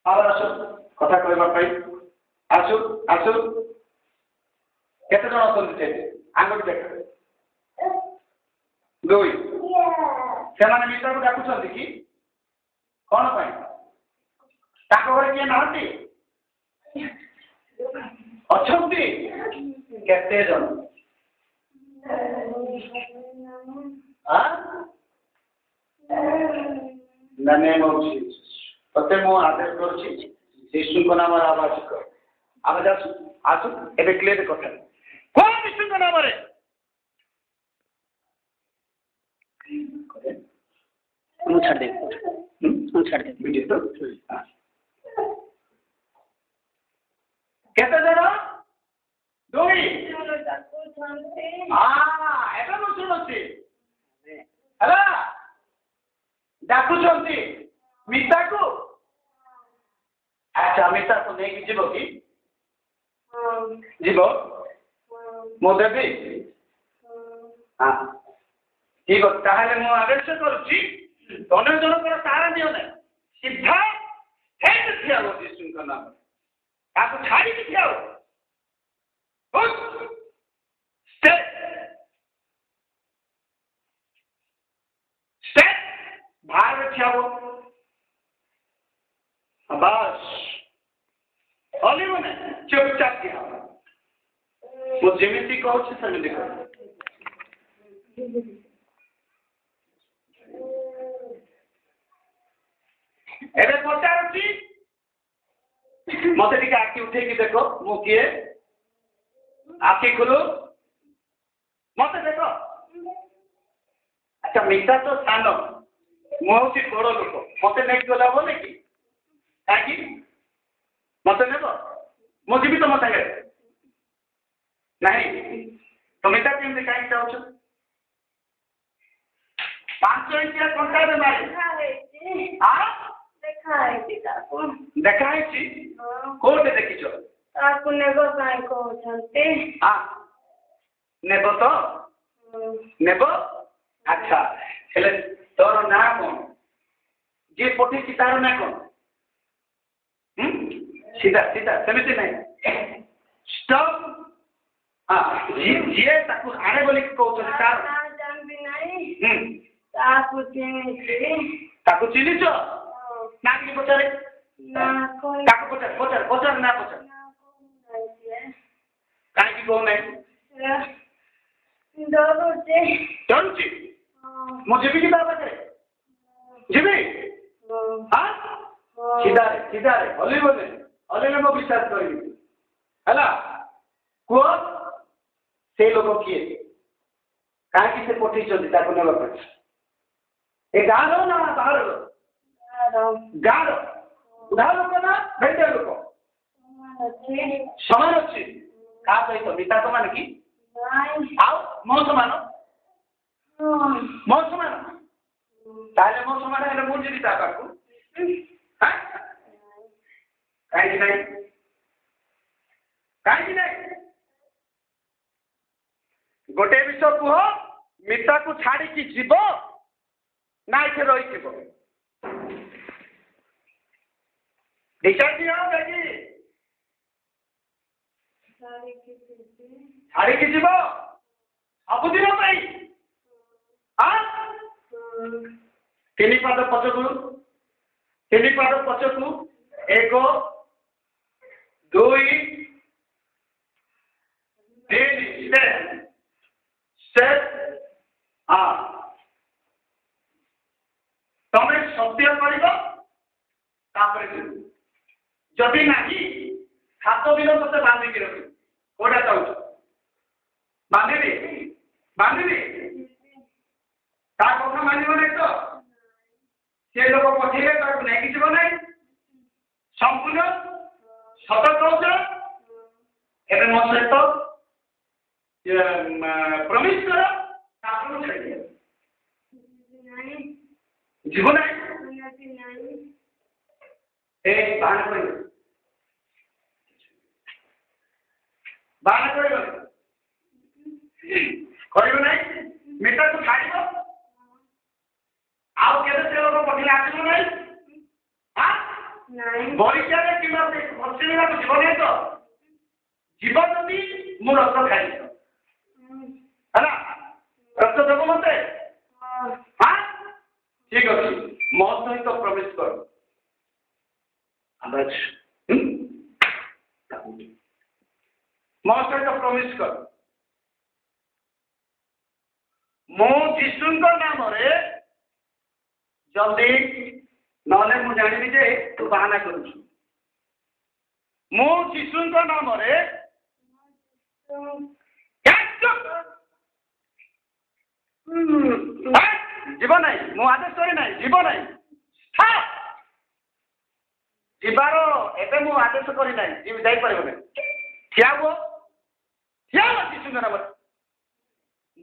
ଆଉ ଆସୁ କଥା କହିବା ପାଇଁ ଆସୁ ଆସୁ କେତେ ଜଣ ଅଛନ୍ତି ସେଇଠି ଆଙ୍ଗୁଠି ଦେଖ ଦୁଇ ସେମାନେ ମିତାକୁ ଡାକୁଛନ୍ତି କି କଣ ପାଇଁ ତାଙ୍କ ଘରେ କିଏ ନାହାନ୍ତି ଅଛନ୍ତି କେତେ ଜଣ ତତେ ମୁଁ ଆଦେଶ କରୁଛି ଯୀଶୁଙ୍କ ନାମରେ ଆବାଜ କର ଆବାଜ ଆସୁ ଆସୁ ଏବେ କ୍ଲିୟର କଥା କଣ ଯୀଶୁଙ୍କ ନାମରେ ମୁଁ ଛାଡ଼ିଦେବି ମୁଁ ଛାଡ଼ିଦେବି କେତେ ଜଣ ଦୁଇ ଏବେ ମୁଁ ଶୁଣୁଛି ହେଲା ଡାକୁଛନ୍ତି ମିତାକୁ ଆଚ୍ଛା ମିତାକୁ ନେଇକି ଯିବ କି ଯିବ ମୁଁ ଦେବି ହଁ ଠିକ ଅଛି ତାହେଲେ ମୁଁ ଆଦେଶ କରୁଛି ଅନ୍ୟ ଜଣଙ୍କର ସାହାରା ଦିଅ ନାହିଁ ସିଧା ହେଇକି ଠିଆ ହବ ଯୀଶୁଙ୍କ ନାମ ତାକୁ ଛାଡ଼ିକି ଠିଆ ହବ ବାହାରେ ଠିଆ ହବ ବାସ୍ ହଲିବ ନା ଚୁପଚାପ ଠିଆ ହବ ମୁଁ ଯେମିତି କହୁଛି ସେମିତି କର ଏବେ ପଚାରୁଛି ମତେ ଟିକେ ଆଖି ଉଠେଇକି ଦେଖ ମୁଁ କିଏ ଆଖି ଖୋଲ ମତେ ଦେଖ ଆଚ୍ଛା ମିତା ତ ସାନ ମୁଁ ହଉଛି ବଡ଼ ଲୋକ ମତେ ନେଇକି ଗଲେ ହବ ନାଇଁ କି କାହିଁକି ମତେ ନେବ ମୁଁ ଯିବି ତମ ସାଙ୍ଗରେ ନାଇଁ ତ ମିତା କେମିତି କାହିଁକି ଚାହୁଁଛ 5 ଇଞ୍ଚିଆ କଣ୍ଟାରେ ମାରି ଦେଖା ହେଇଛି କୋଉଠି ଦେଖିଛ ତାକୁ ନେବ ପାଇଁ କହୁଛନ୍ତି ନେବ ତ ନେବ ଆଚ୍ଛା ହେଲେ ତୋର ନାଁ କଣ ଯିଏ ପଠେଇଛି ତାର ନାଁ କଣ ସିଧା ସିଧା ସେମିତି ନାହିଁ ଷ୍ଟପ୍ ଯିଏ ତାକୁ ଆଣେ ବୋଲିକି କହୁଛନ୍ତି ତାର ଜାଣିବି ନାହିଁ ତାକୁ ଚିହ୍ନିଛି ତାକୁ ଚିହ୍ନିଛ ନା ଟିକେ ପଚାରେ ତାକୁ ପଚାର ପଚାର ପଚାର ନା ପଚାର କାହିଁକି କହୁନାହିଁ ଡରୁଛି ମୁଁ ଯିବି କି ତା ପାଖରେ ଯିବି ସିଧାରେ ସିଧାରେ ହଲିବନି ହଲିଲେ ମୁଁ ବିଶ୍ୱାସ କରିବି ହେଲା କୁହ ସେଇ ଲୋକ କିଏ କାହିଁକି ସେ ପଠେଇଛନ୍ତି ତାକୁ ନେବା ପାଇଁ ଏ ଗାଁର ନା ବାହାରର ଗାଁର ବୁଢା ଲୋକ ନା ଭେଣ୍ଡିଆ ଲୋକ ସମାନ ଅଛି କାହା ସହିତ ମିତା ସମାନ କି ଆଉ ମୋ ସମାନ ମୋ ସମାନ ତାହେଲେ ମୋ ସମାନ ହେଲେ ମୁଁ ଯିବି ତା ପାଖକୁ କାହିଁକି ନାହିଁ କାହିଁକି ନାହିଁ ଗୋଟେ ବିଷୟ କୁହ ମିତାକୁ ଛାଡ଼ିକି ଯିବ ନା ଏଠି ରହିଯିବ ଛାଡ଼ିକି ଯିବ ସବୁଦିନ ପାଇଁ 3 ପାଦ ପଛକୁ 1 2 3 step ତମେ ସତ୍ୟ କରିବ ତାପରେ ଯଦି ନାହିଁ 7 ଦିନ ତତେ ବାନ୍ଧିକି ରଖିବି କୋଉଟା ଚାହୁଁଛ ବାନ୍ଧିବି ତା କଥା ମାନିବ ନାହିଁ ତ ସେ ଲୋକ ପଠେଇଲେ ତାକୁ ନେଇକି ଯିବ ନାହିଁ ସମ୍ପୂର୍ଣ୍ଣ ସତ କହୁଛ ଏବେ ମୋ ସହିତ ପ୍ରମିଶ କର ତାପରେ ମୁଁ ଛାଡ଼ିଦିଅ ଯିବ ନାହିଁ ବାହାନା କରିବ କରିବ ନାହିଁ ମିତାକୁ ଛାଡ଼ିବ ଆଉ କେବେ ସେ ଲୋକ ପଠେଇଲେ ଆସିବ ନାହିଁ ନାଇଁ ବଗିଚାରେ କିମ୍ବା ବସିବାକୁ ଯିବ ନାହିଁ ତ ଯିବ ଯଦି ମୁଁ ରସ ଖାଇବି ହେଲା ରସ ଦେବ ମତେ ହଁ ଠିକ ଅଛି ମୋ ସହିତ ପ୍ରବେଶ କର ମୋ ସହିତ ପ୍ରବେଶ କର ମୁଁ ଯୀଶୁଙ୍କ ନାମରେ ଜଲ୍ଦି ନହେଲେ ମୁଁ ଜାଣିବି ଯେ ତୁ ବାହାନା କରୁଛୁ ମୁଁ ଯୀଶୁଙ୍କ ନାମରେ ଯିବ ନାହିଁ ମୁଁ ଆଦେଶ କରି ନାହିଁ ଯିବ ନାହିଁ ଯିବାର ଏବେ ମୁଁ ଆଦେଶ କରି ନାହିଁ ଯାଇପାରିବ ନାହିଁ ଠିଆ ହୁଅ ଯୀଶୁଙ୍କ ନାମରେ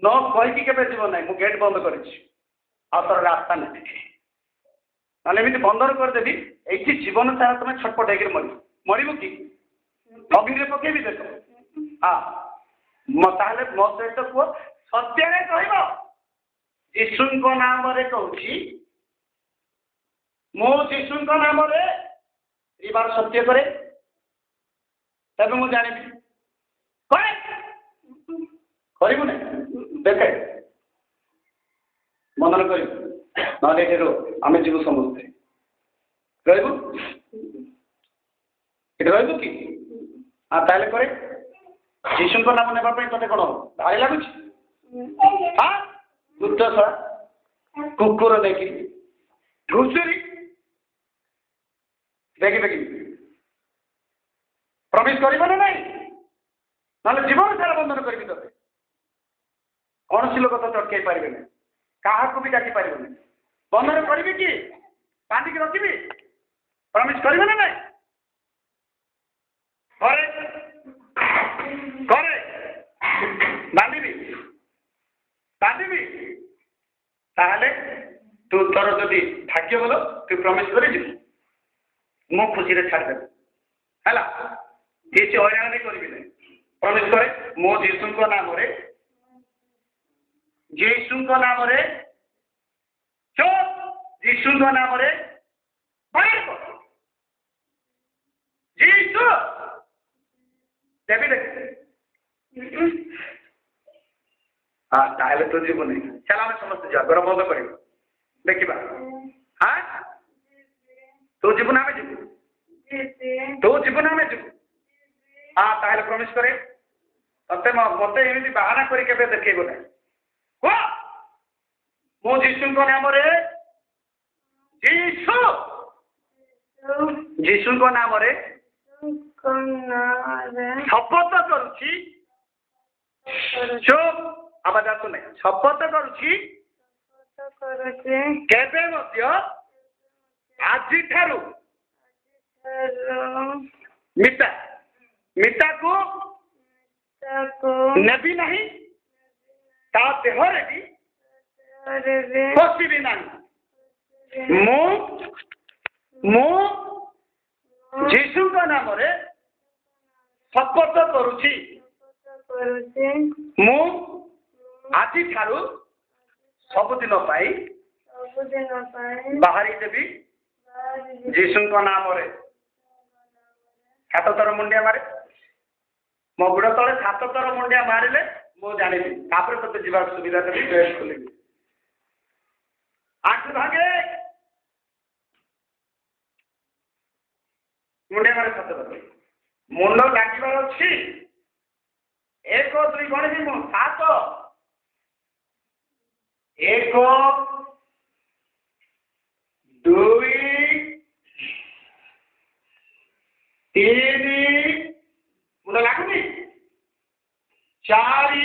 ନ କହିକି କେବେ ଯିବ ନାହିଁ ମୁଁ ଗେଟ୍ ବନ୍ଦ କରିଛି ଆଉ ତୋର ରାସ୍ତା ନାହିଁ ନହେଲେ ଏମିତି ବନ୍ଦର କରିଦେବି ଏଇଠି ଜୀବନ ସାରା ତମେ ଛଟପଟ ହେଇକିରି ମରିବ କି ଅଗ୍ନିରେ ପକେଇବି ଦେଖ ହଁ ତାହେଲେ ମୋ ସହିତ କୁହ ସତ୍ୟରେ କହିବ ଯୀଶୁଙ୍କ ନାମରେ କହୁଛି ମୁଁ ଯୀଶୁଙ୍କ ନାମରେ ଯିବାର ସତ୍ୟ କରେ ତେବେ ମୁଁ ଜାଣିବି କରେ କରିବୁ ନାହିଁ ଦେଖେ ମନନ କରିବୁ ନହେଲେ ଏଠି ଆମେ ଯିବୁ ସମସ୍ତେ ରହିବୁ ଏଠି ରହିବୁ କି ତାହେଲେ କରେ ଯୀଶୁଙ୍କ ନାମ ନେବା ପାଇଁ ତତେ କ'ଣ ଭାରି ଲାଗୁଛି କୁକୁର ନେଇକି ଘୁଷୁରୀ ଦେଖି ପ୍ରବେଶ କରିବ ନା ନାଇଁ ନହେଲେ ଜୀବନ ସାରା ବନ୍ଧନ କରିବି ତତେ କୌଣସି ଲୋକ ତତେ ଅଟକେଇ ପାରିବେନି କାହାକୁ ବି ଡାକି ପାରିବନି ବନ୍ଧନ କରିବି କି ବାନ୍ଧିକି ରଖିବି ପ୍ରମିଶ କରିବେ ନା ନାଇଁ କରେ ବାନ୍ଧିବି ତାହେଲେ ତୁ ତୋର ଯଦି ଭାଗ୍ୟ ଭଲ ତୁ ପ୍ରମିଶ କରିଯିବୁ ମୁଁ ଖୁସିରେ ଛାଡ଼ିଦେବି ହେଲା କିଛି ହଇରାଣ ବି କରିବି ନାହିଁ ପ୍ରମିଶ କରେ ମୋ ଯୀଶୁଙ୍କ ନାମରେ ଯୀଶୁଙ୍କ ନାମରେ ଯୀଶୁ ଦେବି ତାହେଲେ ତୁ ଯିବୁନି ଚାଲ ଆମେ ସମସ୍ତେ ଯିବା ଘର ବନ୍ଦ କରିବୁ ଦେଖିବା ତୁ ଯିବୁ ନା ଆମେ ଯିବୁ ତାହେଲେ ପ୍ରମିଶ କରେ ମତେ ଏମିତି ବାହାନା କରି କେବେ ଦେଖେଇବ ନାହିଁ କୁହ ମୁଁ ଯୀଶୁଙ୍କ ନାମରେ ଯୀଶୁଙ୍କ ନାମରେ ଶପଥ କରୁଛି ଆବାଜ ଆସୁନାହିଁ ଶପଥ କରୁଛି କେବେ ମଧ୍ୟ ଆଜିଠାରୁ ମିତାକୁ ନେବି ନାହିଁ ତା ଦେହରେ ବି ପଶିବି ନାହିଁ ମୁଁ ଯୀଶୁଙ୍କ ନାମରେ ଶପଥ କରୁଛି ମୁଁ ଆଜିଠାରୁ ସବୁଦିନ ପାଇଁ ବାହାରି ଦେବି ଯୀଶୁଙ୍କ ନାମରେ 7 ଥର ମୁଣ୍ଡିଆ ମାରେ ମୋ ଗୋଡ଼ ତଳେ 7 ଥର ମୁଣ୍ଡିଆ ମାରିଲେ ମୁଁ ଜାଣିବି ତାପରେ ତତେ ଯିବାର ସୁବିଧା ଦେବି ଗେଟ୍ ଖୋଲିବି ଆଣ୍ଠୁ ଭାଙ୍ଗେ ମୁଣ୍ଡିଆ ମାରେ 7 ଥର ମୁଣ୍ଡ ଲାଗିବାର ଅଛି 1 2 ଗଣିବି ମୁଁ 7 1 2 3 ମୁଣ୍ଡ ଲାଗୁନି 4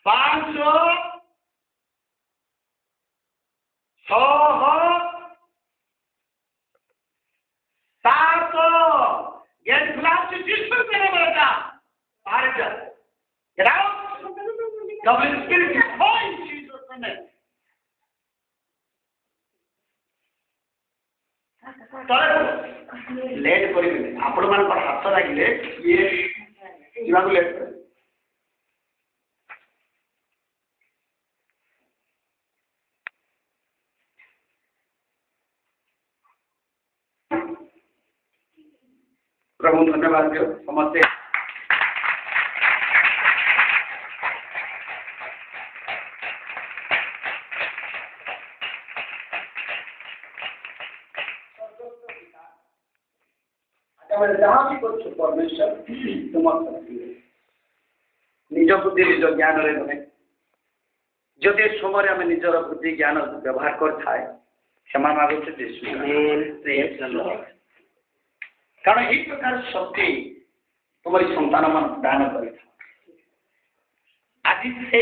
5 6 7 गेट खुला जिसमें तेरे बेटा बाहर जा get out the Holy Spirit is calling Jesus name late करिबे आपण मान हाथ लागिले ये जीवाको लेट करे प्रभु धन्यवाद दियो समस्ते जहाँ भी कुछ परमेश्वर तुम निज बुद्धि निज ज्ञान नुहे जदि समय आम निजर बुद्धि ज्ञान व्यवहार कर क्षमा मागुचे कारण यही प्रकार शक्ति तुम्हारी संतान मान दान कर आज से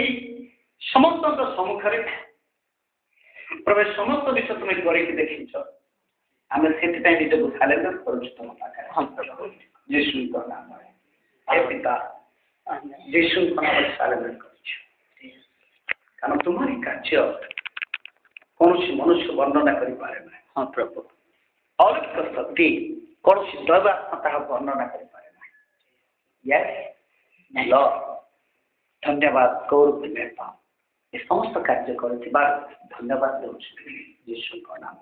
समस्त सम्मुख प्रभु समस्त विषय तुम्हें कर देखी आम से निजक सालेंडर कर तुम पाखे जीशु नाम पिता जीशु नाम सालेंडर कर कारण तुम्हारी कार्य कौन मनुष्य वर्णना करें हाँ प्रभु अलौकिक शक्ति कौन दैवात्मा वर्णना करें धन्यवाद गौरव पाओ ये समस्त कार्य कर धन्यवाद जीशु नाम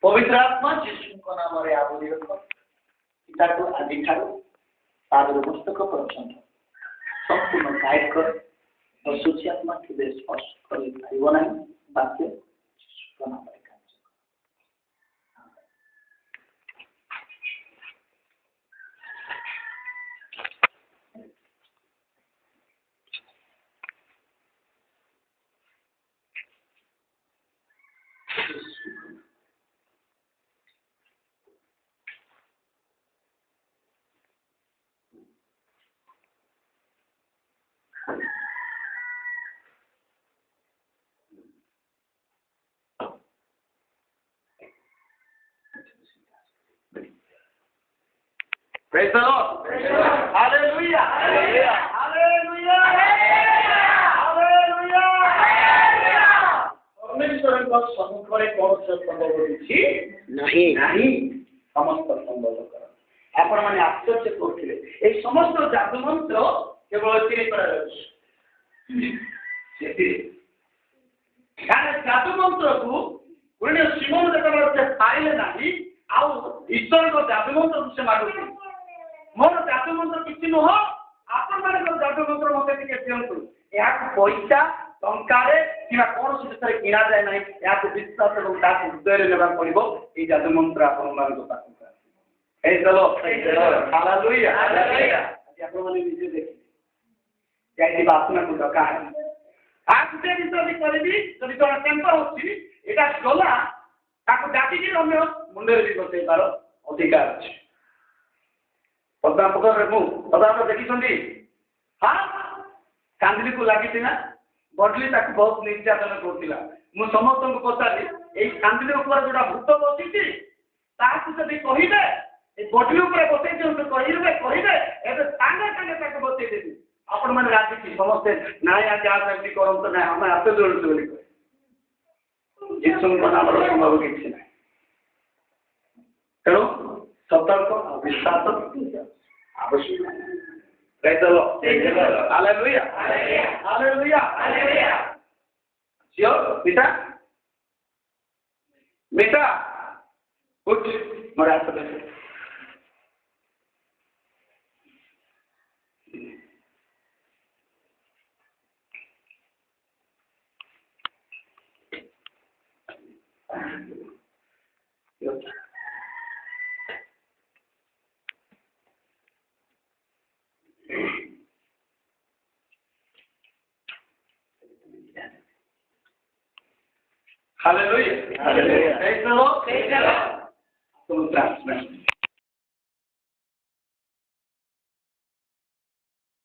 पवित्र आत्मा जीशु नाम आवरी रख पिता को आदि ठार पुस्तक पर्यंत संपूर्ण गाइड कर और सूच्यात्मा के स्पर्श कर वाक्य Praise the Lord. Hallelujah. Hallelujah. Hallelujah. Hallelujah. परमेश्वर का सम्मुख में कौन सा संभव होती नहीं नहीं समस्त संभव कर आपण माने आश्चर्य करथिले ए समस्त जादू मंत्र केवल तीन पर कारण जादू मंत्र को पुणे शिवम जगत पाइले नहीं आउ ईश्वर को जादू मंत्र से मागुती मोर जादू मंत्र किसी नुह आपण मान जादू मंत्र मत दिंतु या पैसा टंकारे कि कौन से किणा जाए ना या विश्वास और हृदय नेबा पड़ो ये जादू मंत्र आपण मान निजे देखिए बासना को डका है आज से विषय करी जब जन टेम्पर होती यहाँ गला डाकी रम्य मुंडे भी बसई तार अधिकार अच्छे पद्मापकर देखी हाँ कांदली को लगी ना बडली बहुत निर्यातन करूला मुझे समस्त को पचारि ये कांदली जो भूत बसी जब कहे बडली बसई दिखाते कहे सागे सागे बसई देवी आपण मैंने राजी थी समस्ते ना आज एमती करते ना आम हाथ जोड़ू बोली जीशु नाम संभव किसी ना तेणु सतर्क विश्वास आवश्यक पिता मिता उठ मोर हाथ Hallelujah. Hallelujah. Praise the Lord. Praise the Lord.